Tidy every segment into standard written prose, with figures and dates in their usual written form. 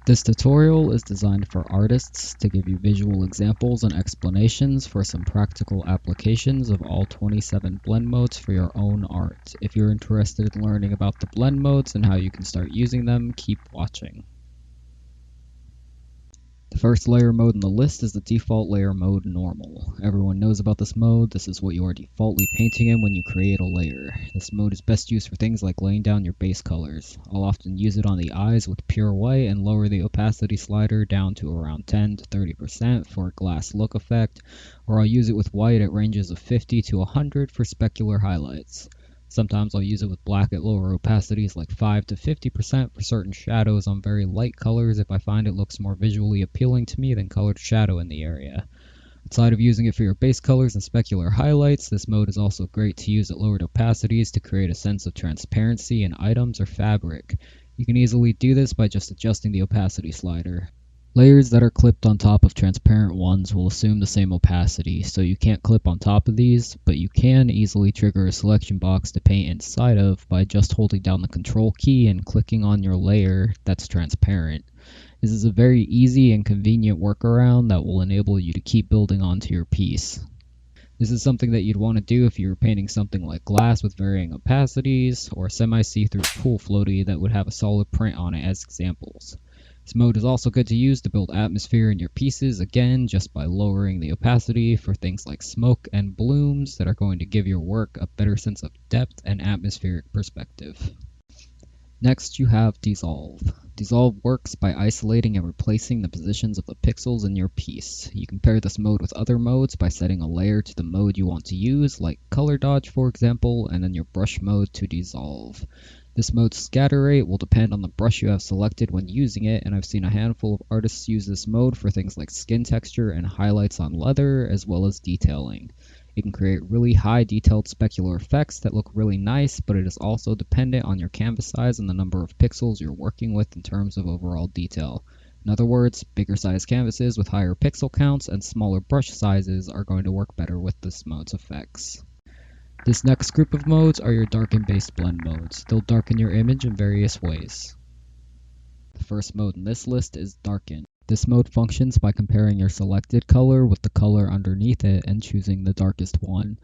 This tutorial is designed for artists to give you visual examples and explanations for some practical applications of all 27 blend modes for your own art. If you're interested in learning about the blend modes and how you can start using them, keep watching. The first layer mode in the list is the default layer mode normal. Everyone knows about this mode. This is what you are defaultly painting in when you create a layer. This mode is best used for things like laying down your base colors. I'll often use it on the eyes with pure white and lower the opacity slider down to around 10 to 30% for a glass look effect, or I'll use it with white at ranges of 50 to 100 for specular highlights. Sometimes I'll use it with black at lower opacities like 5 to 50% for certain shadows on very light colors if I find it looks more visually appealing to me than colored shadow in the area. Outside of using it for your base colors and specular highlights, this mode is also great to use at lowered opacities to create a sense of transparency in items or fabric. You can easily do this by just adjusting the opacity slider. Layers that are clipped on top of transparent ones will assume the same opacity, so you can't clip on top of these, but you can easily trigger a selection box to paint inside of by just holding down the Control key and clicking on your layer that's transparent. This is a very easy and convenient workaround that will enable you to keep building onto your piece. This is something that you'd want to do if you were painting something like glass with varying opacities, or a semi-see-through pool floaty that would have a solid print on it as examples. This mode is also good to use to build atmosphere in your pieces, again, just by lowering the opacity for things like smoke and blooms that are going to give your work a better sense of depth and atmospheric perspective. Next, you have Dissolve. Dissolve works by isolating and replacing the positions of the pixels in your piece. You can pair this mode with other modes by setting a layer to the mode you want to use, like Color Dodge for example, and then your brush mode to Dissolve. This mode's scatter rate will depend on the brush you have selected when using it, and I've seen a handful of artists use this mode for things like skin texture and highlights on leather, as well as detailing. It can create really high detailed specular effects that look really nice, but it is also dependent on your canvas size and the number of pixels you're working with in terms of overall detail. In other words, bigger size canvases with higher pixel counts and smaller brush sizes are going to work better with this mode's effects. This next group of modes are your darken-based blend modes. They'll darken your image in various ways. The first mode in this list is Darken. This mode functions by comparing your selected color with the color underneath it and choosing the darkest one.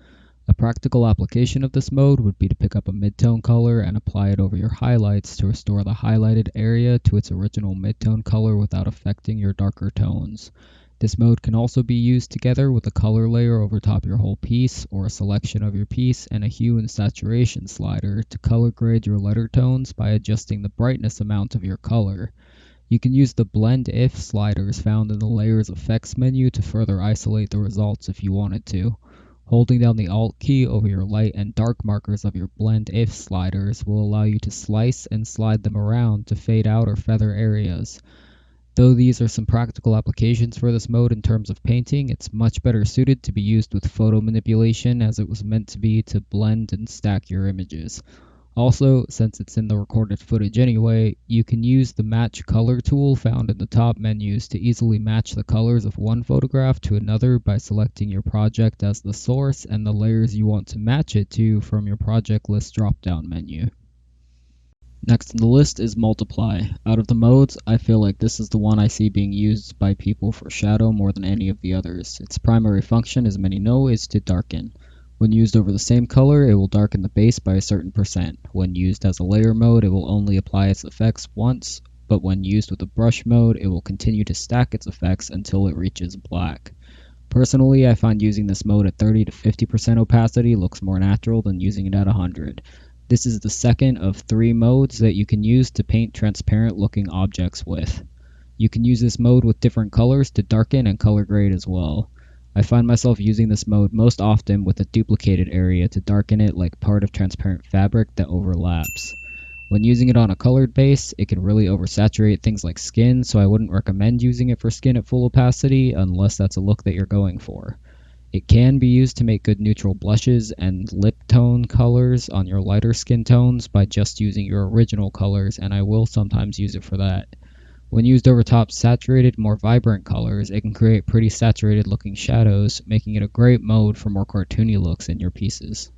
A practical application of this mode would be to pick up a midtone color and apply it over your highlights to restore the highlighted area to its original midtone color without affecting your darker tones. This mode can also be used together with a color layer over top your whole piece, or a selection of your piece and a hue and saturation slider to color grade your letter tones by adjusting the brightness amount of your color. You can use the Blend If sliders found in the Layers Effects menu to further isolate the results if you wanted to. Holding down the Alt key over your light and dark markers of your Blend If sliders will allow you to slice and slide them around to fade out or feather areas. Though these are some practical applications for this mode in terms of painting, it's much better suited to be used with photo manipulation, as it was meant to be to blend and stack your images. Also, since it's in the recorded footage anyway, you can use the Match Color tool found in the top menus to easily match the colors of one photograph to another by selecting your project as the source and the layers you want to match it to from your project list drop-down menu. Next on the list is Multiply. Out of the modes, I feel like this is the one I see being used by people for shadow more than any of the others. Its primary function, as many know, is to darken. When used over the same color, it will darken the base by a certain percent. When used as a layer mode, it will only apply its effects once, but when used with a brush mode, it will continue to stack its effects until it reaches black. Personally, I find using this mode at 30 to 50% opacity looks more natural than using it at 100. This is the second of 3 modes that you can use to paint transparent looking objects with. You can use this mode with different colors to darken and color grade as well. I find myself using this mode most often with a duplicated area to darken it like part of transparent fabric that overlaps. When using it on a colored base, it can really oversaturate things like skin, so I wouldn't recommend using it for skin at full opacity unless that's a look that you're going for. It can be used to make good neutral blushes and lip tone colors on your lighter skin tones by just using your original colors, and I will sometimes use it for that. When used over top saturated, more vibrant colors, it can create pretty saturated looking shadows, making it a great mode for more cartoony looks in your pieces.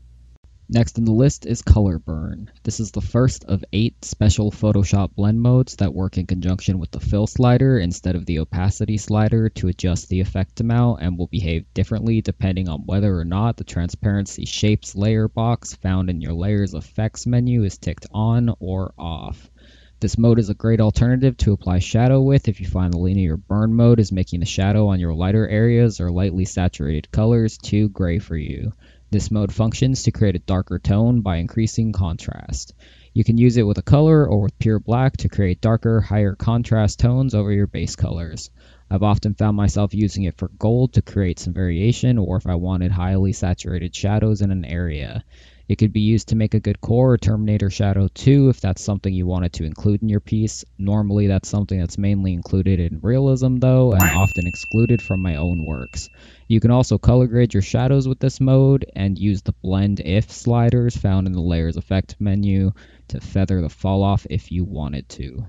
Next in the list is Color Burn. This is the first of 8 special Photoshop blend modes that work in conjunction with the fill slider instead of the opacity slider to adjust the effect amount, and will behave differently depending on whether or not the transparency shapes layer box found in your layers effects menu is ticked on or off. This mode is a great alternative to apply shadow with if you find the linear burn mode is making the shadow on your lighter areas or lightly saturated colors too gray for you. This mode functions to create a darker tone by increasing contrast. You can use it with a color or with pure black to create darker, higher contrast tones over your base colors. I've often found myself using it for gold to create some variation, or if I wanted highly saturated shadows in an area. It could be used to make a good core or terminator shadow too if that's something you wanted to include in your piece. Normally that's something that's mainly included in realism though, and often excluded from my own works. You can also color grade your shadows with this mode and use the blend if sliders found in the layers effect menu to feather the fall off if you wanted to.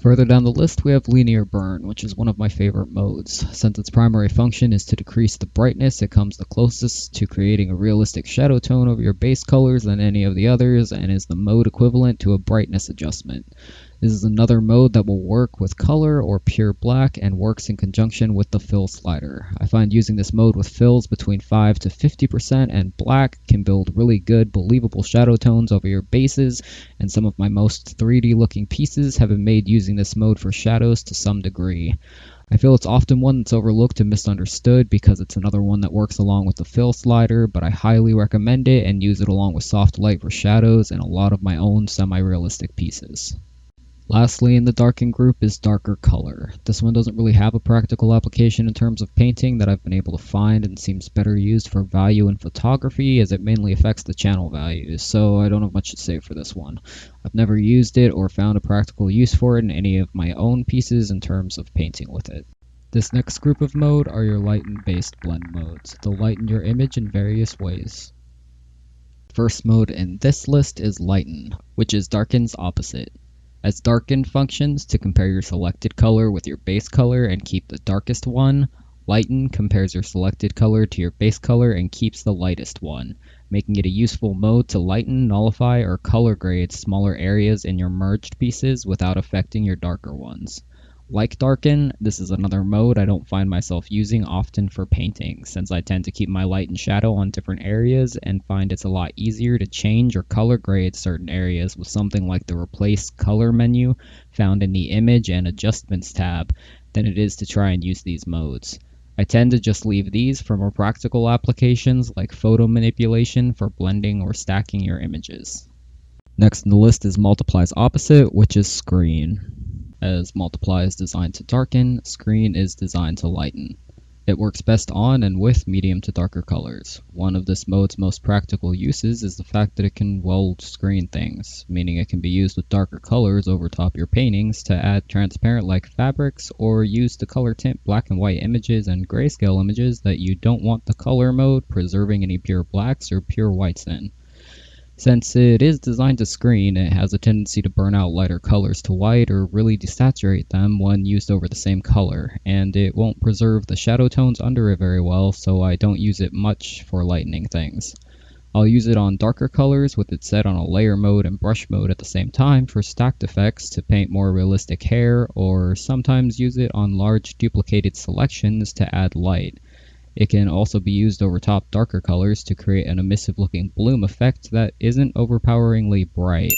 Further down the list, we have Linear Burn, which is one of my favorite modes. Since its primary function is to decrease the brightness, it comes the closest to creating a realistic shadow tone over your base colors than any of the others, and is the mode equivalent to a brightness adjustment. This is another mode that will work with color or pure black and works in conjunction with the fill slider. I find using this mode with fills between 5 to 50% and black can build really good, believable shadow tones over your bases, and some of my most 3D looking pieces have been made using this mode for shadows to some degree. I feel it's often one that's overlooked and misunderstood because it's another one that works along with the fill slider, but I highly recommend it and use it along with soft light for shadows and a lot of my own semi-realistic pieces. Lastly, in the Darken group is Darker Color. This one doesn't really have a practical application in terms of painting that I've been able to find, and seems better used for value in photography as it mainly affects the channel values, so I don't have much to say for this one. I've never used it or found a practical use for it in any of my own pieces in terms of painting with it. This next group of mode are your Lighten-based blend modes. They'll lighten your image in various ways. First mode in this list is Lighten, which is Darken's opposite. As Darken functions to compare your selected color with your base color and keep the darkest one, Lighten compares your selected color to your base color and keeps the lightest one, making it a useful mode to lighten, nullify, or color grade smaller areas in your merged pieces without affecting your darker ones. Like Darken, this is another mode I don't find myself using often for painting, since I tend to keep my light and shadow on different areas and find it's a lot easier to change or color grade certain areas with something like the Replace Color menu found in the Image and Adjustments tab than it is to try and use these modes. I tend to just leave these for more practical applications like photo manipulation for blending or stacking your images. Next on the list is Multiply's opposite, which is Screen. As Multiply is designed to darken, Screen is designed to lighten. It works best on and with medium to darker colors. One of this mode's most practical uses is the fact that it can, well, screen things, meaning it can be used with darker colors over top your paintings to add transparent-like fabrics, or used to color tint black and white images and grayscale images that you don't want the color mode preserving any pure blacks or pure whites in. Since it is designed to screen, it has a tendency to burn out lighter colors to white or really desaturate them when used over the same color, and it won't preserve the shadow tones under it very well, so I don't use it much for lightening things. I'll use it on darker colors with it set on a layer mode and brush mode at the same time for stacked effects to paint more realistic hair, or sometimes use it on large duplicated selections to add light. It can also be used over top darker colors to create an emissive looking bloom effect that isn't overpoweringly bright.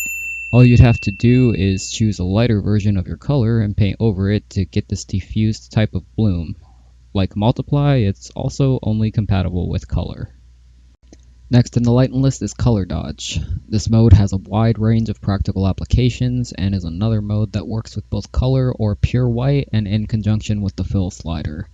All you'd have to do is choose a lighter version of your color and paint over it to get this diffused type of bloom. Like Multiply, it's also only compatible with color. Next in the Lighten list is Color Dodge. This mode has a wide range of practical applications and is another mode that works with both color or pure white and in conjunction with the fill slider.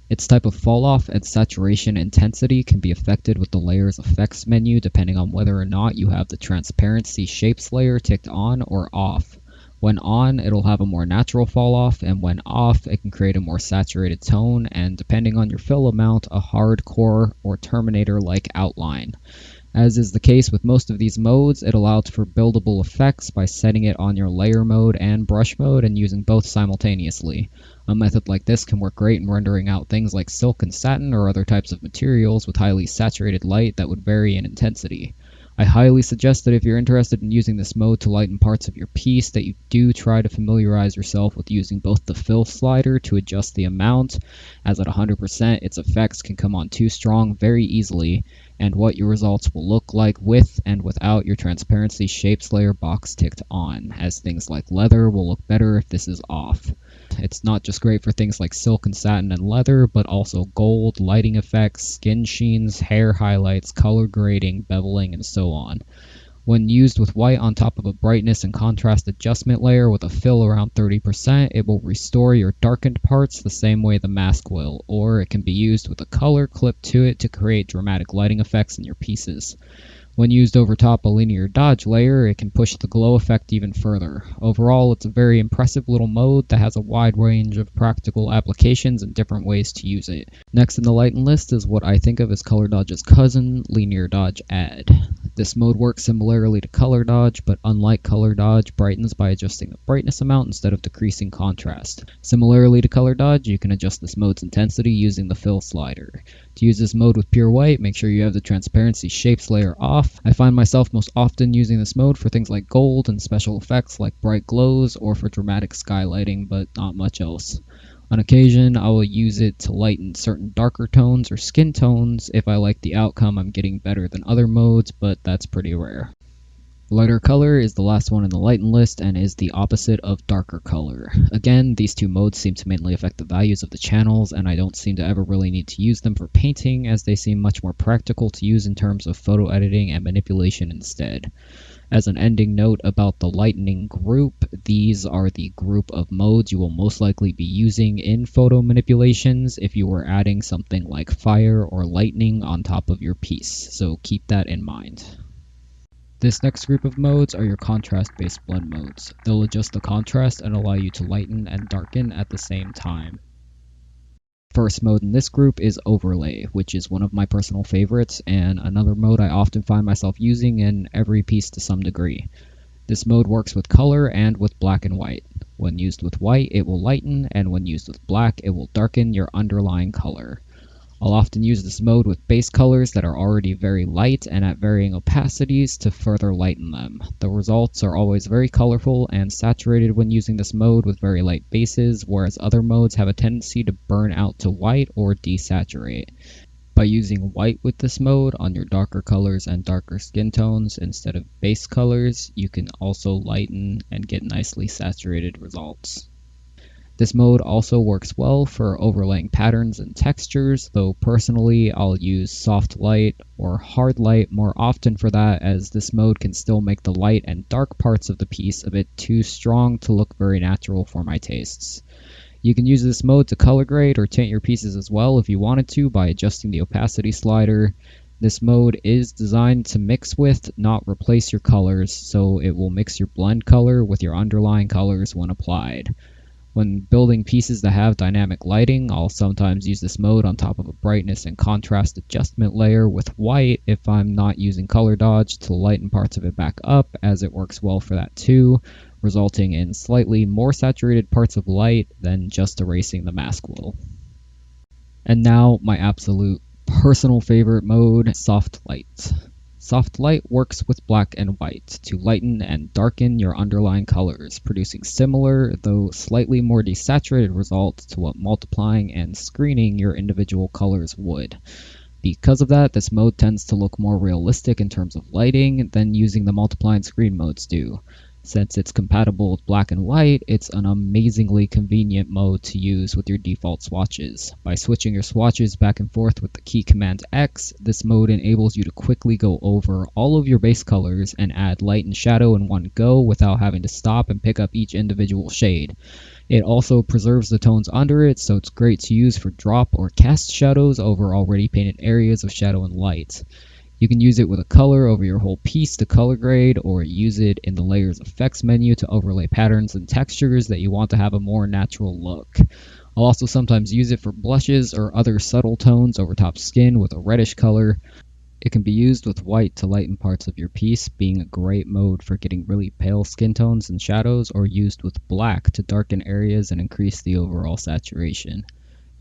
Its type of falloff and saturation intensity can be affected with the layer's effects menu depending on whether or not you have the transparency shapes layer ticked on or off. When on, it'll have a more natural falloff, and when off, it can create a more saturated tone, and depending on your fill amount, a hardcore or Terminator-like outline. As is the case with most of these modes, it allows for buildable effects by setting it on your layer mode and brush mode and using both simultaneously. A method like this can work great in rendering out things like silk and satin or other types of materials with highly saturated light that would vary in intensity. I highly suggest that if you're interested in using this mode to lighten parts of your piece, that you do try to familiarize yourself with using both the fill slider to adjust the amount, as at 100% its effects can come on too strong very easily, and what your results will look like with and without your transparency shapes layer box ticked on, as things like leather will look better if this is off. It's not just great for things like silk and satin and leather, but also gold, lighting effects, skin sheens, hair highlights, color grading, beveling, and so on. When used with white on top of a brightness and contrast adjustment layer with a fill around 30%, it will restore your darkened parts the same way the mask will, or it can be used with a color clip to it to create dramatic lighting effects in your pieces. When used over top a linear dodge layer, it can push the glow effect even further. Overall, it's a very impressive little mode that has a wide range of practical applications and different ways to use it. Next in the Lighten list is what I think of as Color Dodge's cousin, Linear Dodge Add. This mode works similarly to Color Dodge, but unlike Color Dodge, brightens by adjusting the brightness amount instead of decreasing contrast. Similarly to Color Dodge, you can adjust this mode's intensity using the fill slider. To use this mode with pure white, make sure you have the transparency shapes layer off. I find myself most often using this mode for things like gold and special effects like bright glows, or for dramatic skylighting, but not much else. On occasion, I will use it to lighten certain darker tones or skin tones if I like the outcome I'm getting better than other modes, but that's pretty rare. Lighter color is the last one in the Lighten list and is the opposite of darker color. Again, these two modes seem to mainly affect the values of the channels, and I don't seem to ever really need to use them for painting, as they seem much more practical to use in terms of photo editing and manipulation instead. As an ending note about the lightening group, these are the group of modes you will most likely be using in photo manipulations if you were adding something like fire or lightning on top of your piece, so keep that in mind. This next group of modes are your contrast-based blend modes. They'll adjust the contrast and allow you to lighten and darken at the same time. First mode in this group is Overlay, which is one of my personal favorites, and another mode I often find myself using in every piece to some degree. This mode works with color and with black and white. When used with white, it will lighten, and when used with black, it will darken your underlying color. I'll often use this mode with base colors that are already very light and at varying opacities to further lighten them. The results are always very colorful and saturated when using this mode with very light bases, whereas other modes have a tendency to burn out to white or desaturate. By using white with this mode on your darker colors and darker skin tones instead of base colors, you can also lighten and get nicely saturated results. This mode also works well for overlaying patterns and textures, though personally I'll use soft light or hard light more often for that, as this mode can still make the light and dark parts of the piece a bit too strong to look very natural for my tastes. You can use this mode to color grade or tint your pieces as well if you wanted to by adjusting the opacity slider. This mode is designed to mix with, not replace your colors, so it will mix your blend color with your underlying colors when applied. When building pieces that have dynamic lighting, I'll sometimes use this mode on top of a brightness and contrast adjustment layer with white if I'm not using color dodge to lighten parts of it back up, as it works well for that too, resulting in slightly more saturated parts of light than just erasing the mask will. And now my absolute personal favorite mode, Soft Light. Soft light works with black and white to lighten and darken your underlying colors, producing similar, though slightly more desaturated results to what multiplying and screening your individual colors would. Because of that, this mode tends to look more realistic in terms of lighting than using the multiply and screen modes do. Since it's compatible with black and white, it's an amazingly convenient mode to use with your default swatches. By switching your swatches back and forth with the key command X, this mode enables you to quickly go over all of your base colors and add light and shadow in one go without having to stop and pick up each individual shade. It also preserves the tones under it, so it's great to use for drop or cast shadows over already painted areas of shadow and light. You can use it with a color over your whole piece to color grade, or use it in the Layers Effects menu to overlay patterns and textures that you want to have a more natural look. I'll also sometimes use it for blushes or other subtle tones over top skin with a reddish color. It can be used with white to lighten parts of your piece, being a great mode for getting really pale skin tones and shadows, or used with black to darken areas and increase the overall saturation.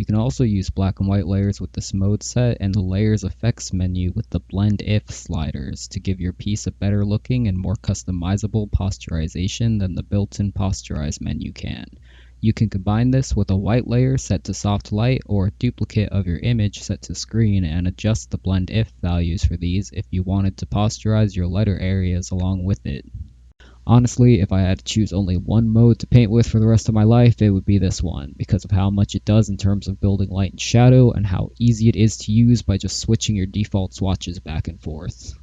You can also use black and white layers with this mode set and the layers effects menu with the blend if sliders to give your piece a better looking and more customizable posturization than the built-in posterize menu can. You can combine this with a white layer set to soft light or a duplicate of your image set to screen and adjust the blend if values for these if you wanted to posterize your lighter areas along with it. Honestly, if I had to choose only one mode to paint with for the rest of my life, it would be this one, because of how much it does in terms of building light and shadow, and how easy it is to use by just switching your default swatches back and forth.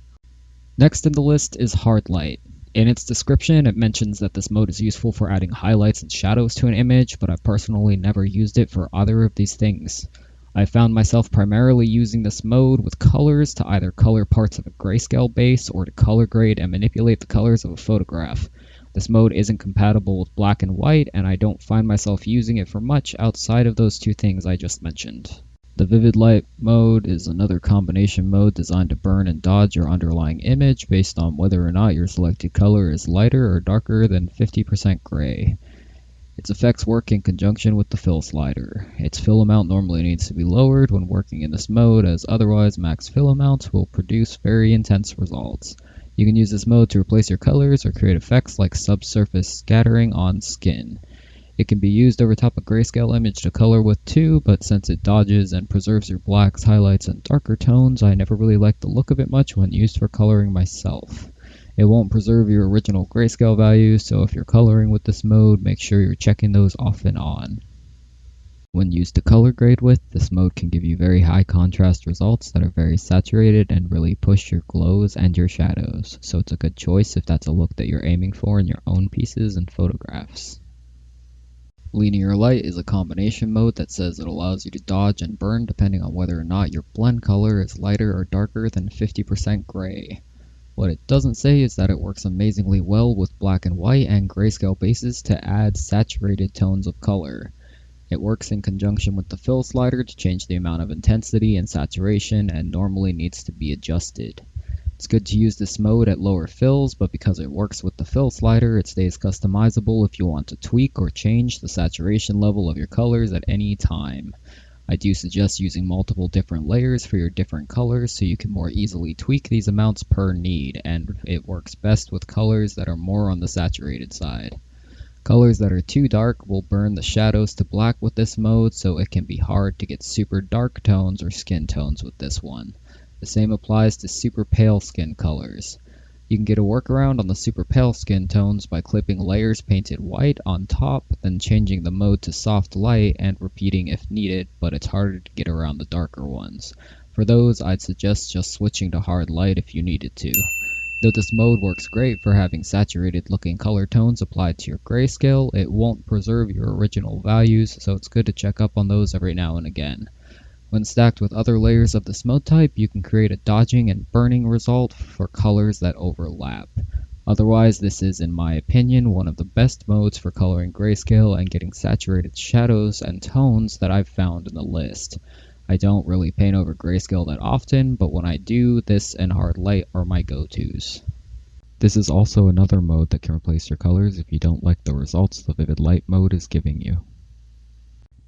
Next in the list is Hard Light. In its description, it mentions that this mode is useful for adding highlights and shadows to an image, but I've personally never used it for either of these things. I found myself primarily using this mode with colors to either color parts of a grayscale base or to color grade and manipulate the colors of a photograph. This mode isn't compatible with black and white, and I don't find myself using it for much outside of those two things I just mentioned. The Vivid Light mode is another combination mode designed to burn and dodge your underlying image based on whether or not your selected color is lighter or darker than 50% gray. Its effects work in conjunction with the fill slider. Its fill amount normally needs to be lowered when working in this mode, as otherwise max fill amounts will produce very intense results. You can use this mode to replace your colors or create effects like subsurface scattering on skin. It can be used over top a grayscale image to color with too, but since it dodges and preserves your blacks, highlights, and darker tones, I never really liked the look of it much when used for coloring myself. It won't preserve your original grayscale values, so if you're coloring with this mode, make sure you're checking those off and on. When used to color grade with, this mode can give you very high contrast results that are very saturated and really push your glows and your shadows, so it's a good choice if that's a look that you're aiming for in your own pieces and photographs. Linear Light is a combination mode that says it allows you to dodge and burn depending on whether or not your blend color is lighter or darker than 50% gray. What it doesn't say is that it works amazingly well with black and white and grayscale bases to add saturated tones of color. It works in conjunction with the fill slider to change the amount of intensity and saturation and normally needs to be adjusted. It's good to use this mode at lower fills, but because it works with the fill slider, it stays customizable if you want to tweak or change the saturation level of your colors at any time. I do suggest using multiple different layers for your different colors so you can more easily tweak these amounts per need, and it works best with colors that are more on the saturated side. Colors that are too dark will burn the shadows to black with this mode, so it can be hard to get super dark tones or skin tones with this one. The same applies to super pale skin colors. You can get a workaround on the super pale skin tones by clipping layers painted white on top, then changing the mode to soft light and repeating if needed, but it's harder to get around the darker ones. For those, I'd suggest just switching to hard light if you needed to. Though this mode works great for having saturated looking color tones applied to your grayscale, it won't preserve your original values, so it's good to check up on those every now and again. When stacked with other layers of this mode type, you can create a dodging and burning result for colors that overlap. Otherwise, this is, in my opinion, one of the best modes for coloring grayscale and getting saturated shadows and tones that I've found in the list. I don't really paint over grayscale that often, but when I do, this and hard light are my go-tos. This is also another mode that can replace your colors if you don't like the results the Vivid Light mode is giving you.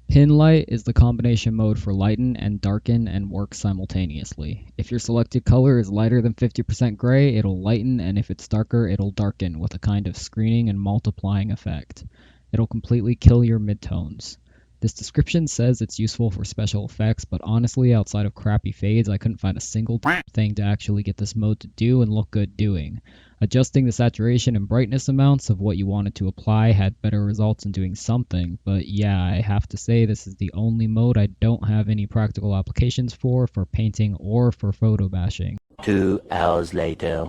Pin Light is the combination mode for Lighten and Darken and works simultaneously. If your selected color is lighter than 50% gray, it'll lighten, and if it's darker, it'll darken with a kind of screening and multiplying effect. It'll completely kill your midtones. This description says it's useful for special effects, but honestly, outside of crappy fades, I couldn't find a single thing to actually get this mode to do and look good doing. Adjusting the saturation and brightness amounts of what you wanted to apply had better results in doing something, but yeah, I have to say this is the only mode I don't have any practical applications for painting or for photo bashing. 2 hours later.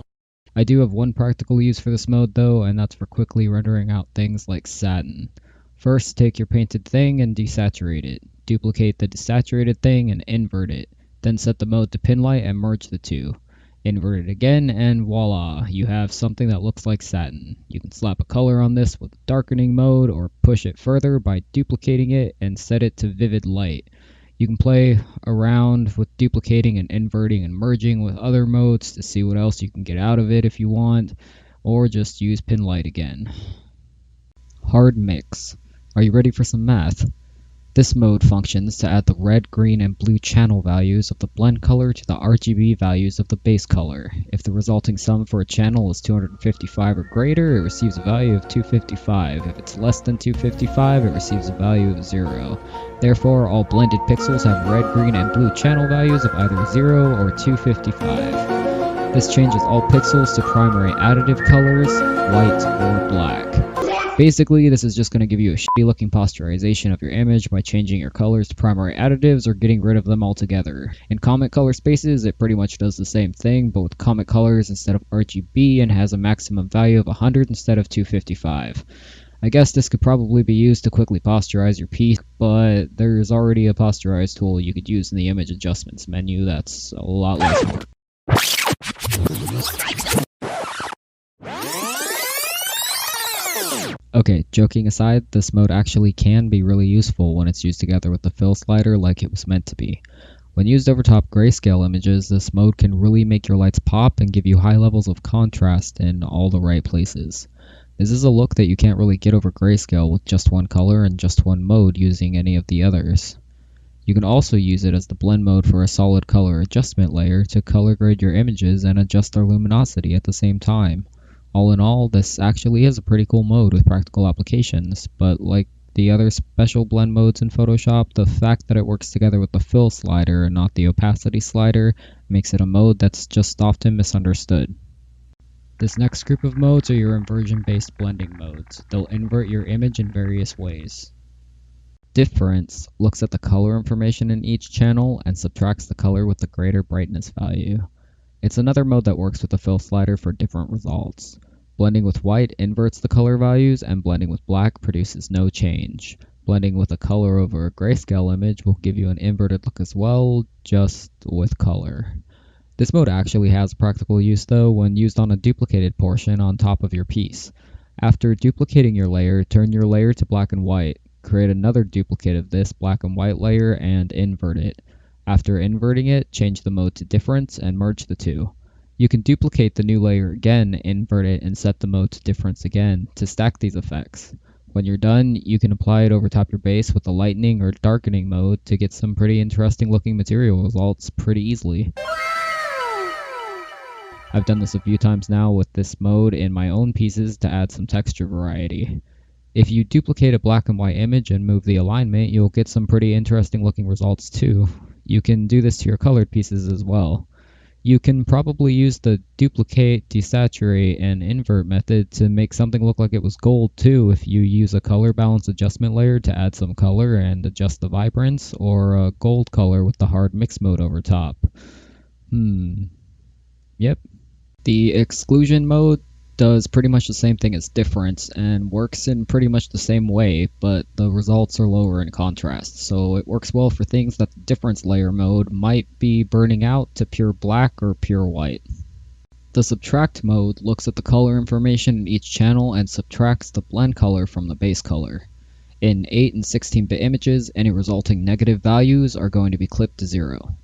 I do have one practical use for this mode though, and that's for quickly rendering out things like satin. First, take your painted thing and desaturate it. Duplicate the desaturated thing and invert it. Then set the mode to pin light and merge the two. Invert it again, and voila, you have something that looks like satin. You can slap a color on this with darkening mode, or push it further by duplicating it and set it to vivid light. You can play around with duplicating and inverting and merging with other modes to see what else you can get out of it if you want, or just use pin light again. Hard mix. Are you ready for some math? This mode functions to add the red, green, and blue channel values of the blend color to the RGB values of the base color. If the resulting sum for a channel is 255 or greater, it receives a value of 255. If it's less than 255, it receives a value of 0. Therefore, all blended pixels have red, green, and blue channel values of either 0 or 255. This changes all pixels to primary additive colors, white or black. Basically, this is just going to give you a shitty looking posterization of your image by changing your colors to primary additives or getting rid of them altogether. In comic color spaces, it pretty much does the same thing, but with comic colors instead of RGB and has a maximum value of 100 instead of 255. I guess this could probably be used to quickly posterize your piece, but there's already a posterize tool you could use in the image adjustments menu that's a lot less work. Okay, joking aside, this mode actually can be really useful when it's used together with the fill slider like it was meant to be. When used over top grayscale images, this mode can really make your lights pop and give you high levels of contrast in all the right places. This is a look that you can't really get over grayscale with just one color and just one mode using any of the others. You can also use it as the blend mode for a solid color adjustment layer to color grade your images and adjust their luminosity at the same time. All in all, this actually is a pretty cool mode with practical applications, but like the other special blend modes in Photoshop, the fact that it works together with the fill slider and not the opacity slider makes it a mode that's just often misunderstood. This next group of modes are your inversion-based blending modes. They'll invert your image in various ways. Difference looks at the color information in each channel and subtracts the color with the greater brightness value. It's another mode that works with the fill slider for different results. Blending with white inverts the color values, and blending with black produces no change. Blending with a color over a grayscale image will give you an inverted look as well, just with color. This mode actually has practical use though when used on a duplicated portion on top of your piece. After duplicating your layer, turn your layer to black and white. Create another duplicate of this black and white layer and invert it. After inverting it, change the mode to difference and merge the two. You can duplicate the new layer again, invert it, and set the mode to difference again to stack these effects. When you're done, you can apply it over top your base with the lightening or darkening mode to get some pretty interesting looking material results pretty easily. I've done this a few times now with this mode in my own pieces to add some texture variety. If you duplicate a black and white image and move the alignment, you'll get some pretty interesting looking results too. You can do this to your colored pieces as well. You can probably use the duplicate, desaturate, and invert method to make something look like it was gold too if you use a color balance adjustment layer to add some color and adjust the vibrance, or a gold color with the hard mix mode over top. Yep. The exclusion mode does pretty much the same thing as difference and works in pretty much the same way, but the results are lower in contrast, so it works well for things that the difference layer mode might be burning out to pure black or pure white. The subtract mode looks at the color information in each channel and subtracts the blend color from the base color. In 8 and 16-bit images, any resulting negative values are going to be clipped to 0.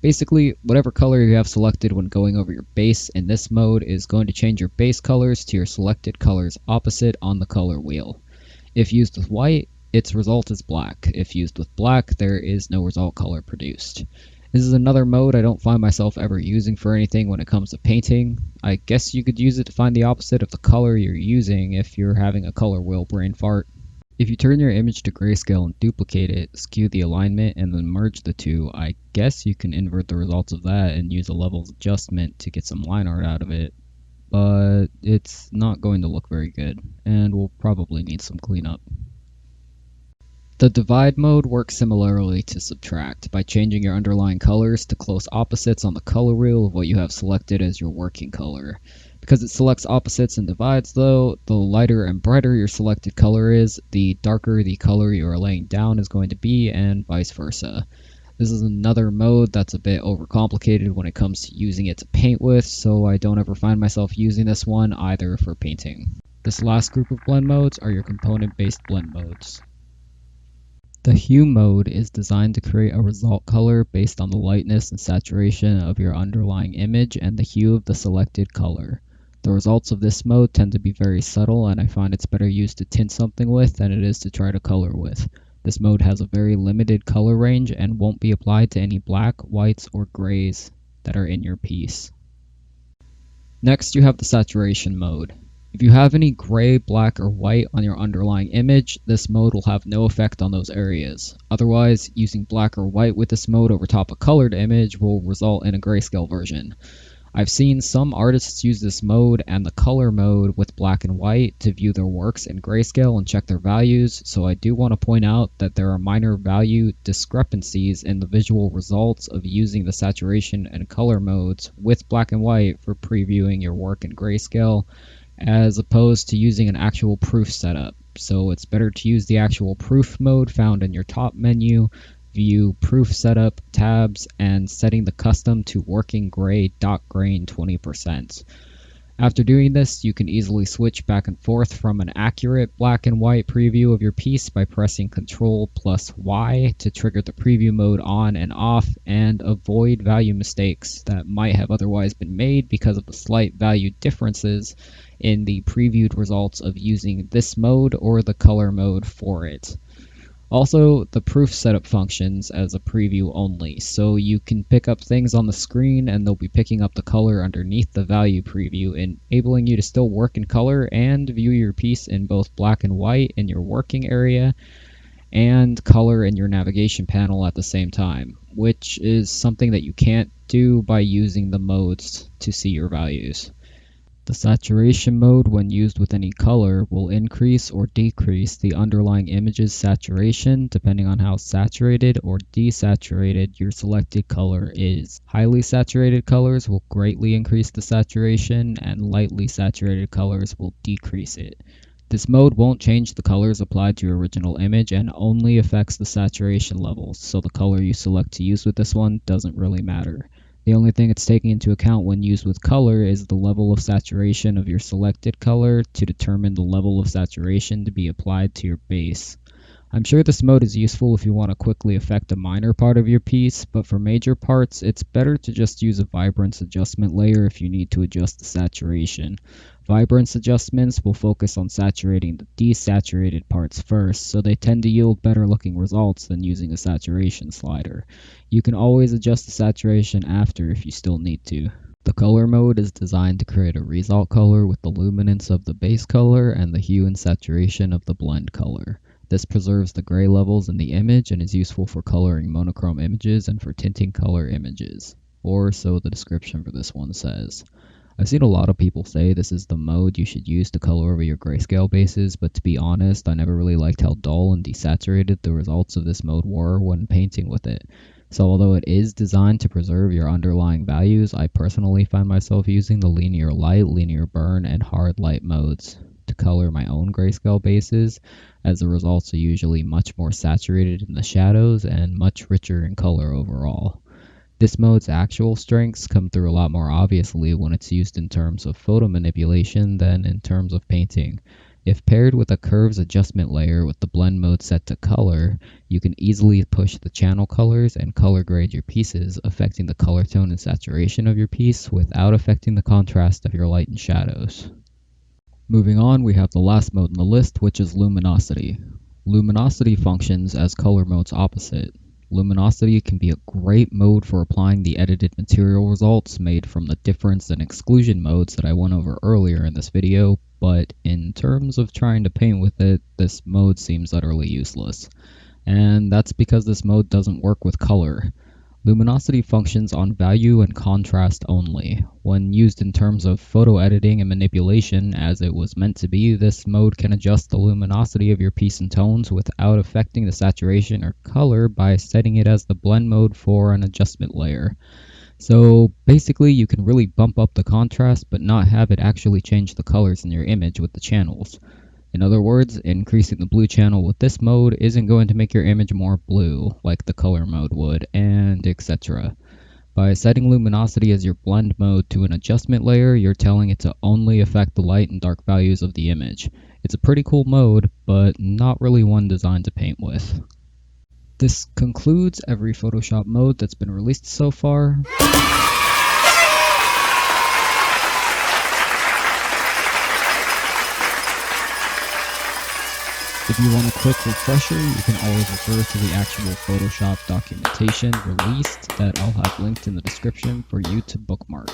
Basically, whatever color you have selected when going over your base in this mode is going to change your base colors to your selected colors opposite on the color wheel. If used with white, its result is black. If used with black, there is no result color produced. This is another mode I don't find myself ever using for anything when it comes to painting. I guess you could use it to find the opposite of the color you're using if you're having a color wheel brain fart. If you turn your image to grayscale and duplicate it, skew the alignment, and then merge the two, I guess you can invert the results of that and use a levels adjustment to get some line art out of it. But it's not going to look very good, and will probably need some cleanup. The divide mode works similarly to subtract by changing your underlying colors to close opposites on the color wheel of what you have selected as your working color. Because it selects opposites and divides though, the lighter and brighter your selected color is, the darker the color you are laying down is going to be, and vice versa. This is another mode that's a bit overcomplicated when it comes to using it to paint with, so I don't ever find myself using this one either for painting. This last group of blend modes are your component-based blend modes. The hue mode is designed to create a result color based on the lightness and saturation of your underlying image and the hue of the selected color. The results of this mode tend to be very subtle, and I find it's better used to tint something with than it is to try to color with. This mode has a very limited color range and won't be applied to any black, whites, or grays that are in your piece. Next, you have the saturation mode. If you have any gray, black, or white on your underlying image, this mode will have no effect on those areas. Otherwise, using black or white with this mode over top a colored image will result in a grayscale version. I've seen some artists use this mode and the color mode with black and white to view their works in grayscale and check their values, so I do want to point out that there are minor value discrepancies in the visual results of using the saturation and color modes with black and white for previewing your work in grayscale, as opposed to using an actual proof setup. So it's better to use the actual proof mode found in your top menu, view proof setup tabs, and setting the custom to working gray dot grain 20%. After doing this, you can easily switch back and forth from an accurate black and white preview of your piece by pressing Ctrl+Y to trigger the preview mode on and off and avoid value mistakes that might have otherwise been made because of the slight value differences in the previewed results of using this mode or the color mode for it. Also, the proof setup functions as a preview only, so you can pick up things on the screen and they'll be picking up the color underneath the value preview, enabling you to still work in color and view your piece in both black and white in your working area and color in your navigation panel at the same time, which is something that you can't do by using the modes to see your values. The saturation mode, when used with any color, will increase or decrease the underlying image's saturation depending on how saturated or desaturated your selected color is. Highly saturated colors will greatly increase the saturation, and lightly saturated colors will decrease it. This mode won't change the colors applied to your original image and only affects the saturation levels, so the color you select to use with this one doesn't really matter. The only thing it's taking into account when used with color is the level of saturation of your selected color to determine the level of saturation to be applied to your base. I'm sure this mode is useful if you want to quickly affect a minor part of your piece, but for major parts, it's better to just use a vibrance adjustment layer if you need to adjust the saturation. Vibrance adjustments will focus on saturating the desaturated parts first, so they tend to yield better looking results than using a saturation slider. You can always adjust the saturation after if you still need to. The color mode is designed to create a result color with the luminance of the base color and the hue and saturation of the blend color. This preserves the gray levels in the image and is useful for coloring monochrome images and for tinting color images, or so the description for this one says. I've seen a lot of people say this is the mode you should use to color over your grayscale bases, but to be honest, I never really liked how dull and desaturated the results of this mode were when painting with it. So although it is designed to preserve your underlying values, I personally find myself using the linear light, linear burn, and hard light modes to color my own grayscale bases, as the results are usually much more saturated in the shadows and much richer in color overall. This mode's actual strengths come through a lot more obviously when it's used in terms of photo manipulation than in terms of painting. If paired with a curves adjustment layer with the blend mode set to color, you can easily push the channel colors and color grade your pieces, affecting the color tone and saturation of your piece without affecting the contrast of your light and shadows. Moving on, we have the last mode in the list, which is Luminosity. Luminosity functions as color mode's opposite. Luminosity can be a great mode for applying the edited material results made from the difference and exclusion modes that I went over earlier in this video, but in terms of trying to paint with it, this mode seems utterly useless. And that's because this mode doesn't work with color. Luminosity functions on value and contrast only. When used in terms of photo editing and manipulation, as it was meant to be, this mode can adjust the luminosity of your piece and tones without affecting the saturation or color by setting it as the blend mode for an adjustment layer. So basically, you can really bump up the contrast but not have it actually change the colors in your image with the channels. In other words, increasing the blue channel with this mode isn't going to make your image more blue, like the color mode would, and etc. By setting luminosity as your blend mode to an adjustment layer, you're telling it to only affect the light and dark values of the image. It's a pretty cool mode, but not really one designed to paint with. This concludes every Photoshop mode that's been released so far. If you want a quick refresher, you can always refer to the actual Photoshop documentation released that I'll have linked in the description for you to bookmark.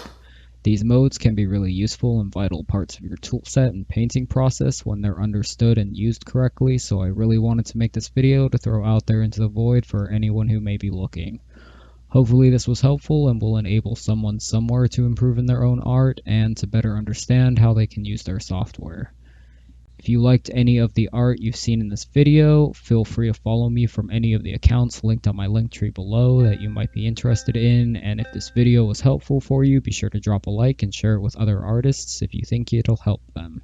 These modes can be really useful and vital parts of your toolset and painting process when they're understood and used correctly, so I really wanted to make this video to throw out there into the void for anyone who may be looking. Hopefully this was helpful and will enable someone somewhere to improve in their own art and to better understand how they can use their software. If you liked any of the art you've seen in this video, feel free to follow me from any of the accounts linked on my link tree below that you might be interested in, and if this video was helpful for you, be sure to drop a like and share it with other artists if you think it'll help them.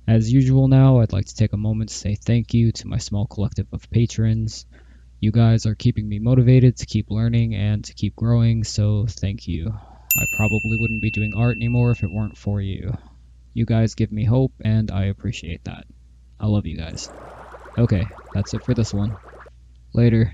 As usual now, I'd like to take a moment to say thank you to my small collective of patrons. You guys are keeping me motivated to keep learning and to keep growing, so thank you. I probably wouldn't be doing art anymore if it weren't for you. You guys give me hope, and I appreciate that. I love you guys. Okay, that's it for this one. Later.